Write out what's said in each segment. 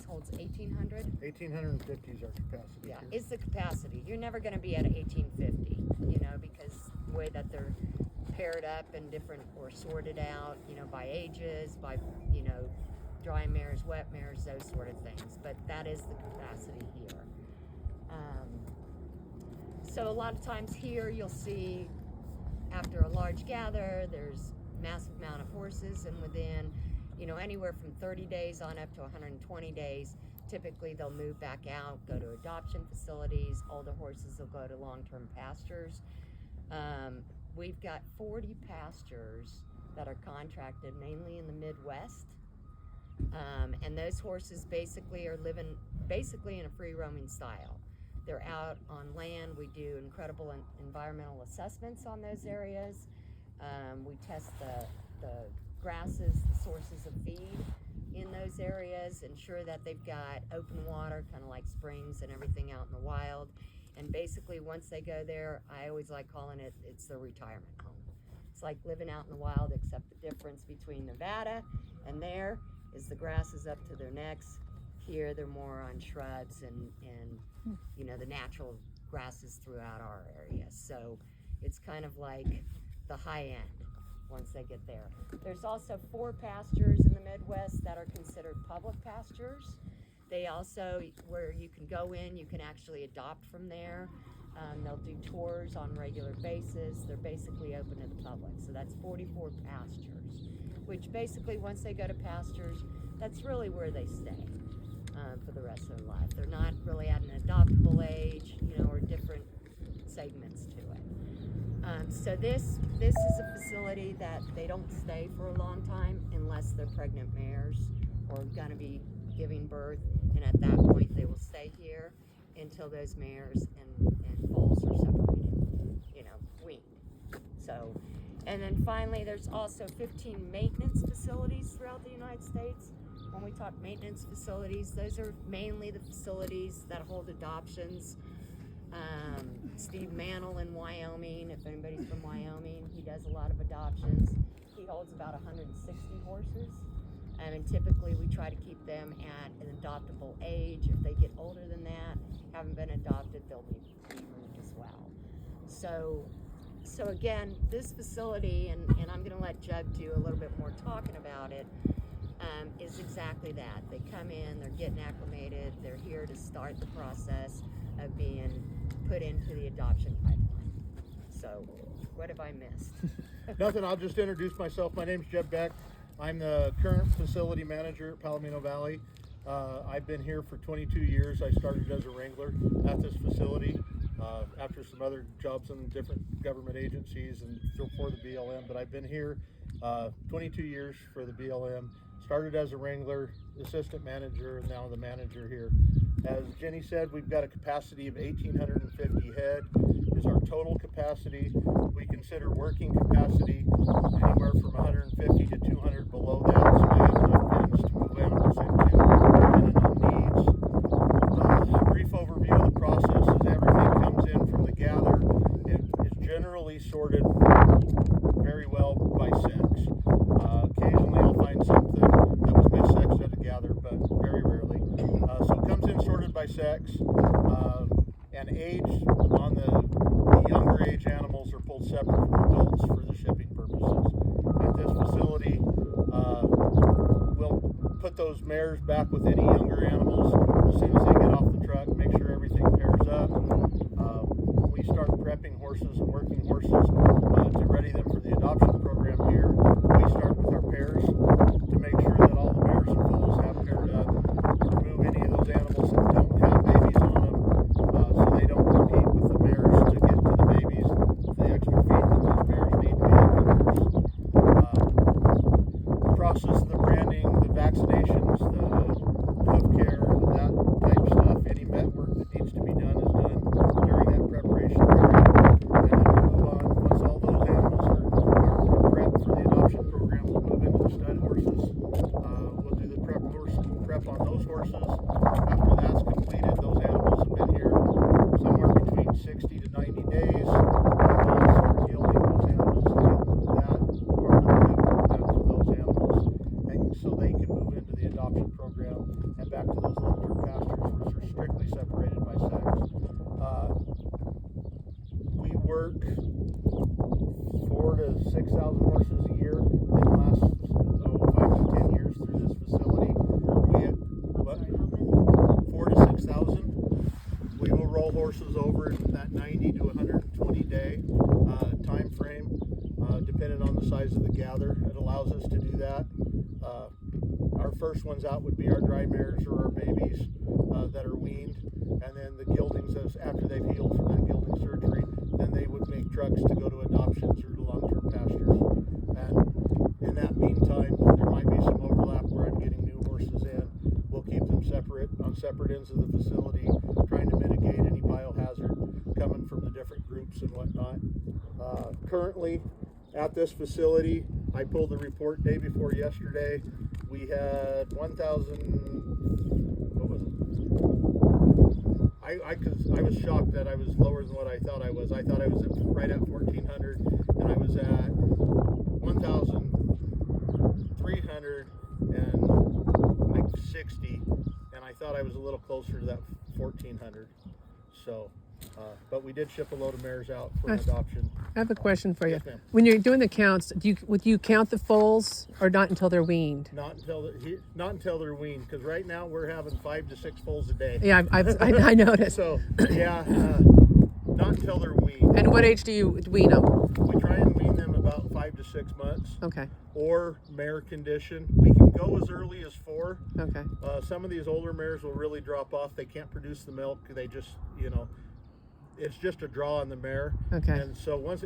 holds 1,800. 1,850 is our capacity. Yeah, here. is the capacity. You're never going to be at 1,850, you know, because the way that they're paired up and different or sorted out, you know, by ages, by, you know, dry mares, wet mares, those sort of things. But that is the capacity here. So a lot of times here you'll see after a large gather, there's massive amount of horses, and within, you know, anywhere from 30 days on up to 120 days, typically they'll move back out, go to adoption facilities. Older horses will go to long-term pastures. We've got 40 pastures that are contracted mainly in the Midwest. And those horses basically are living in a free roaming style. They're out on land. We do incredible environmental assessments on those areas. We test the grasses, the sources of feed in those areas, ensure that they've got open water, kind of like springs and everything out in the wild. And basically once they go there, I always like calling it, it's their retirement home. It's like living out in the wild, except the difference between Nevada and there is the grass is up to their necks. Here they're more on shrubs and you know, the natural grasses throughout our area. So it's kind of like the high end once they get there. There's also 4 pastures in the Midwest that are considered public pastures. They also, where you can go in, you can actually adopt from there. They'll do tours on a regular basis. They're basically open to the public. So that's 44 pastures, which basically once they go to pastures, that's really where they stay for the rest of their life. They're not really at an adoptable age, you know, or different segments to it. So this is a facility that they don't stay for a long time unless they're pregnant mares or gonna be giving birth, and at that point they will stay here until those mares and foals are separated, you know, weaned. So, and then finally there's also 15 maintenance facilities throughout the United States. When we talk maintenance facilities, those are mainly the facilities that hold adoptions. Steve Mantle in Wyoming, if anybody's from Wyoming, he does a lot of adoptions. He holds about 160 horses. And typically we try to keep them at an adoptable age. If they get older than that, haven't been adopted, they'll be removed as well. So again, this facility, and I'm gonna let Jug do a little bit more talking about it, is exactly that. They come in, they're getting acclimated, they're here to start the process of being put into the adoption pipeline. So what have I missed? Nothing, I'll just introduce myself. My name's Jeb Beck. I'm the current facility manager at Palomino Valley. I've been here for 22 years. I started as a wrangler at this facility after some other jobs in different government agencies and for the BLM, but I've been here 22 years for the BLM. Started as a wrangler, assistant manager, and now the manager here. As Jenny said, we've got a capacity of 1,850 head is our total capacity. We consider working capacity anywhere from 150 to 200 below that, so we have enough pens to move animals into depending on needs. A brief overview of the process is everything comes in from the gather. It is generally sorted very well by sex. Occasionally I'll find something that was missexed at a gather, but very rarely. So it comes in sorted by sex, and age on the younger age animals are pulled separate from adults for the shipping purposes. At this facility, we'll put those mares back with any younger animals as soon as they get off the truck, make sure everything pairs up. We start prepping horses and working horses to ready them for the adoption program here. We start with our pairs to make sure that all the mares and foals have paired up. Remove any of those animals that don't have babies on them so they don't compete with the mares to get to the babies with the extra feed that those mares need to be able to nurse. The process of the branding, the vaccinations, the hoof care, that type stuff, any vet work that needs to be done is done during that preparation period. And then we move 6,000 horses a year in the last 5 to 10 years through this facility. We have what? Sorry, how many? 4 to 6,000. We will roll horses over in that 90 to 120 day time frame, depending on the size of the gather. It allows us to do that. Our first ones out would be our dry mares or our babies that are weaned, and then the geldings, after they've healed from that gelding surgery, then they would make trucks to go to adoptions or to long-term pastures. And in that meantime, there might be some overlap where I'm getting new horses in. We'll keep them separate on separate ends of the facility, trying to mitigate any biohazard coming from the different groups and whatnot. Currently at this facility, I pulled the report day before yesterday. We had 1,000, what was it? I was shocked that I was lower than what I thought I was. I thought I was right at 1,400, and I was at 1,360, and I thought I was a little closer to that 1,400. So, but we did ship a load of mares out for adoption. I have a question for you. Yes, ma'am. When you're doing the counts, would you count the foals or not until they're weaned? Not until they're weaned, because right now we're having 5 to 6 foals a day. Yeah, I noticed. So yeah, not until they're weaned. And what age do you wean them? We try and wean them about 5 to 6 months. Okay. Or mare condition. We can go as early as 4. Okay. Some of these older mares will really drop off. They can't produce the milk. They just, it's just a draw on the mare. Okay. And so we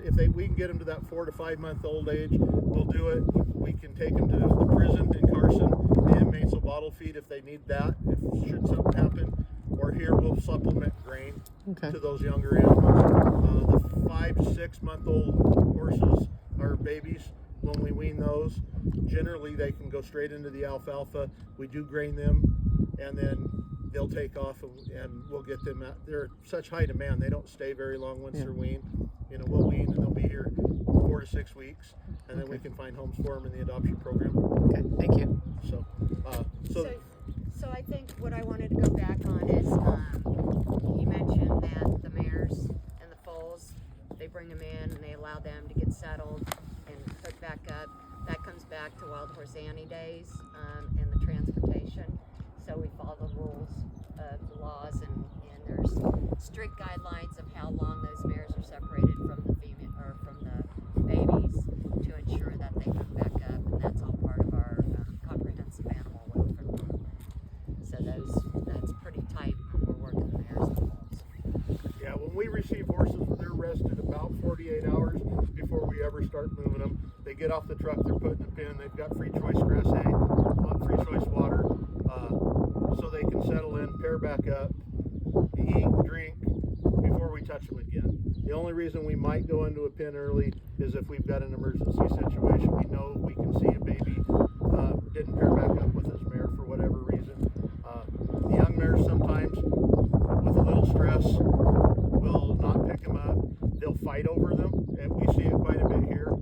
can get them to that 4 to 5 month old age, we'll do it. We can take them to the prison in Carson. The inmates will bottle feed if they need that, if should something happen. Or here we'll supplement grain to those younger animals. The 5 to 6 month old horses or babies, when we wean those, generally they can go straight into the alfalfa. We do grain them, and then they'll take off, and we'll get them out. They're such high demand, they don't stay very long once they're weaned. We'll wean and they'll be here 4 to 6 weeks, and then we can find homes for them in the adoption program. Okay, thank you. So I think what I wanted to go back on is he mentioned that the mares and the foals, they bring them in and they allow them to get settled and hook back up. That comes back to Wild Horse Annie days and the transportation. So we follow the rules of the laws, and there's strict guidelines of how long those mares are separated from the female or from the babies to ensure that they hook back up, and that's all part of our comprehensive animal welfare program. So that's pretty tight when we're working the mares and foals. yeah, when we receive horses, they're rested about 48 hours before we ever start moving them. They get off the truck, they're put in a pen, they've got free choice grass hay, free choice water, so they can settle in, pair back up, eat, drink before we touch them again. The only reason we might go into a pen early is if we've got an emergency situation. We know we can see a baby didn't pair back up with his mare for whatever reason. The young mares sometimes, with a little stress, will not pick them up. They'll fight over them, and we see it quite a bit here.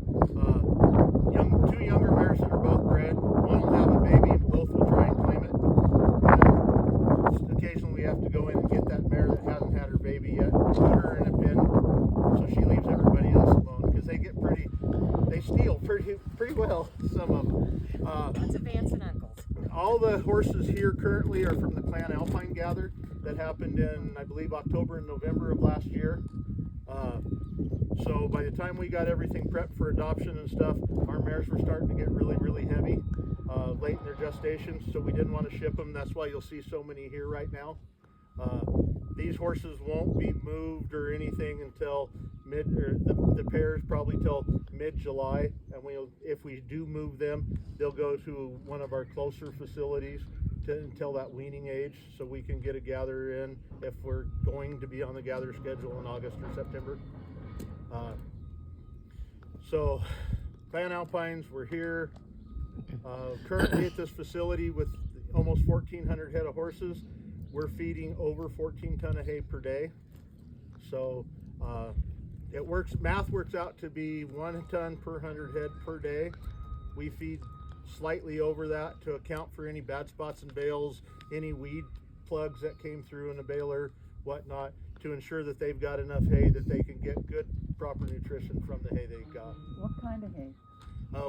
Two younger mares that are both bred, one will have a baby and both will try and claim it. Occasionally we have to go in and get that mare that hasn't had her baby yet, put her in a pen so she leaves everybody else alone, because they steal pretty well, some of them. Lots of aunts and uncles. All the horses here currently are from the Clan Alpine gather that happened in, I believe, October and November of last year. So by the time we got everything prepped for adoption and stuff, our mares were starting to get really, really heavy late in their gestation, so we didn't want to ship them. That's why you'll see so many here right now. These horses won't be moved or anything until the pairs probably till mid-July, and if we do move them, they'll go to one of our closer facilities until that weaning age, so we can get a gather in if we're going to be on the gather schedule in August or September. So Clan Alpines, we're here currently at this facility with almost 1,400 head of horses. We're feeding over 14 ton of hay per day. So math works out to be 1 ton per 100 head per day. We feed slightly over that to account for any bad spots in bales, any weed plugs that came through in a baler, whatnot, to ensure that they've got enough hay that they can get good proper nutrition from the hay they got. What kind of hay?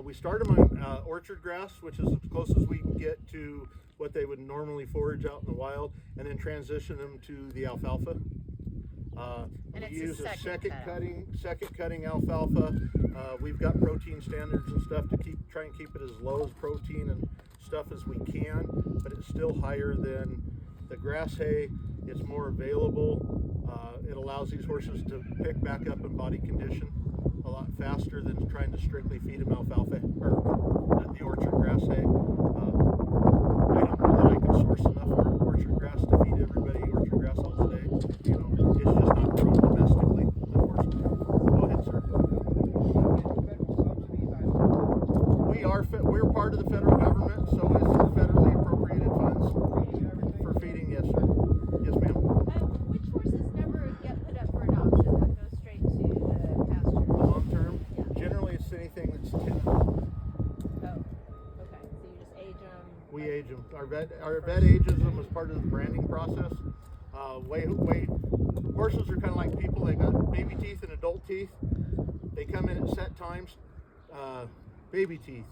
We start them on orchard grass, which is as close as we can get to what they would normally forage out in the wild, and then transition them to the alfalfa. And We it's use a second cut. cutting alfalfa. We've got protein standards and stuff to try and keep it as low as protein and stuff as we can, but it's still higher than the grass hay. It's more available. It allows these horses to pick back up in body condition a lot faster than trying to strictly feed them alfalfa or the orchard grass hay. I don't know that I can source enough orchard grass to feed everybody orchard grass all day. You know, it's just not grown domestically, unfortunately. Go ahead, sir. We're part of the federal government, so it's federally appropriated funds for feeding. Yes, sir. Yes, ma'am. Which horses never get put up for adoption? That goes straight to the pasture. Long term, Yeah. generally it's anything that's 10. Oh, okay. So you just age them. We age them. Our vet ages them as part of the branding process. Horses are kind of like people. They got baby teeth and adult teeth. They come in at set times. Baby teeth.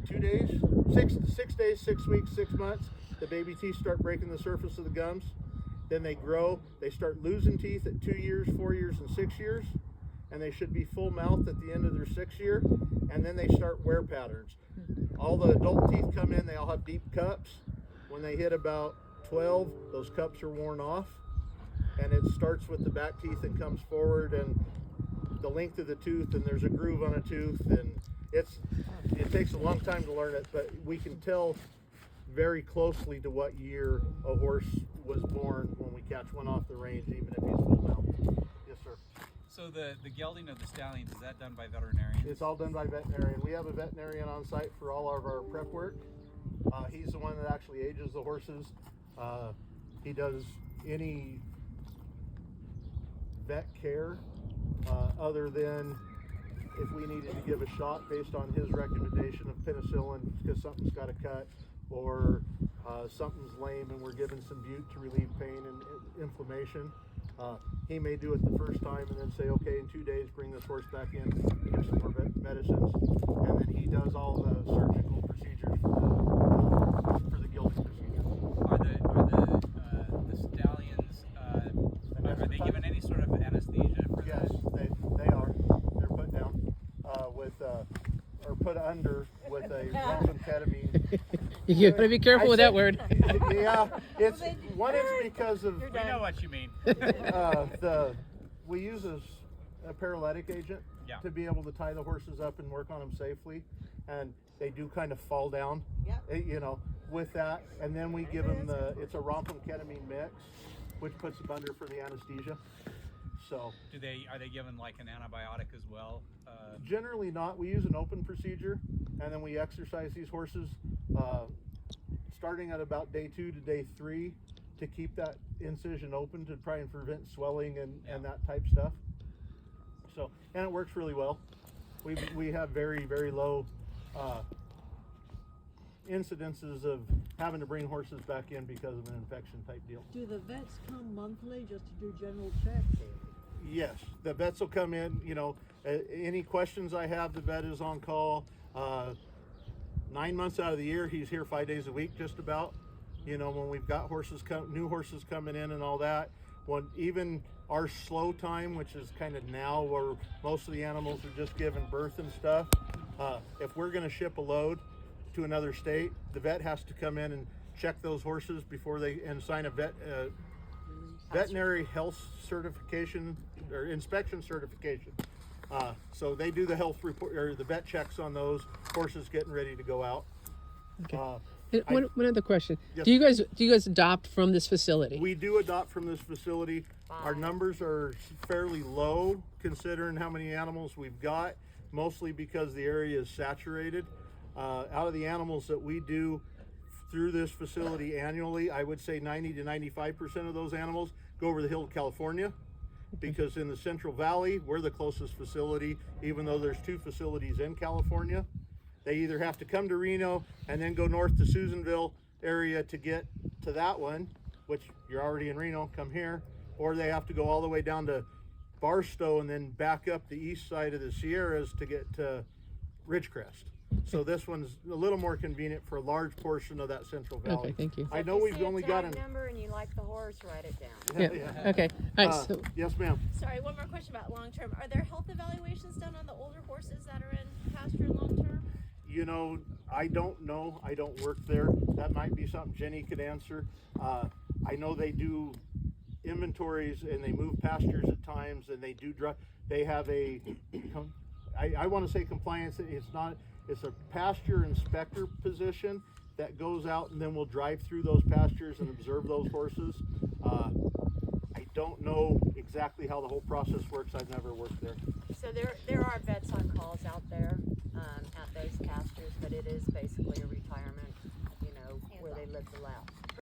2 days, 6 days, 6 weeks, 6 months. The baby teeth start breaking the surface of the gums. Then they grow. They start losing teeth at 2 years, 4 years, and 6 years. And they should be full mouth at the end of their 6th year. And then they start wear patterns. All the adult teeth come in. They all have deep cups. When they hit about 12, those cups are worn off. And it starts with the back teeth and comes forward and the length of the tooth, and there's a groove on a tooth, and it takes a long time to learn it, but we can tell very closely to what year a horse was born when we catch one off the range, even if he's full mouth. Yes, sir. So the gelding of the stallions, is that done by veterinarians? It's all done by veterinarian. We have a veterinarian on site for all of our prep work. He's the one that actually ages the horses. He does any vet care other than if we needed to give a shot based on his recommendation of penicillin because something's got to cut, or something's lame and we're giving some bute to relieve pain and inflammation. He may do it the first time and then say, okay, in 2 days, bring this horse back in, give some more medicines, and then he does all the surgical procedures for the gelding procedure. Are the stallions, are they given any sort of anesthesia for Yes, this? they are. They're put down or put under with a amphetamine. You gotta be careful with that word. Yeah, it's because of We know what you mean. we use a paralytic agent Yeah. to be able to tie the horses up and work on them safely, and they do kind of fall down. Yep. With that, and then we give them it's a ketamine mix, which puts them under for the anesthesia. So Are they given like an antibiotic as well? generally not. We use an open procedure, and then we exercise these horses starting at about day 2 to day 3 to keep that incision open to try and prevent swelling and that type stuff. So, and it works really well. We have very, very low incidences of having to bring horses back in because of an infection type deal. Do the vets come monthly just to do general checks? Yes, the vets will come in. Any questions I have, the vet is on call. 9 months out of the year, he's here 5 days a week, just about. When we've got new horses coming in and all that. When even our slow time, which is kind of now where most of the animals are just giving birth and stuff. If we're going to ship a load to another state, the vet has to come in and check those horses before and sign a veterinary health certification or inspection certification. So they do the health report or the vet checks on those horses getting ready to go out. Okay. And one other question. Yes. Do you guys adopt from this facility? We do adopt from this facility. Our numbers are fairly low considering how many animals we've got, mostly because the area is saturated. Out of the animals that we do through this facility annually, I would say 90 to 95% of those animals go over the hill to California, because in the Central Valley, we're the closest facility, even though there's 2 facilities in California. They either have to come to Reno and then go north to Susanville area to get to that one, which you're already in Reno, come here, or they have to go all the way down to Barstow and then back up the east side of the Sierras to get to Ridgecrest. So this one's a little more convenient for a large portion of that Central Valley. Okay, thank you. I If know you we've see a only got tag an. number and you like the horse, write it down. Yeah. Okay. All right. So, Yes, ma'am. Sorry, one more question about long term. Are there health evaluations done on the older horses that are in pasture long term? You know, I don't know. I don't work there. That might be something Jenny could answer. I know they do inventories and they move pastures at times, and they do they have a I want to say compliance. It's not. It's a pasture inspector position that goes out and then will drive through those pastures and observe those horses. I don't know exactly how the whole process works. I've never worked there. So there are vets on calls out there at those pastures, but it is basically a retirement, you know, where they live the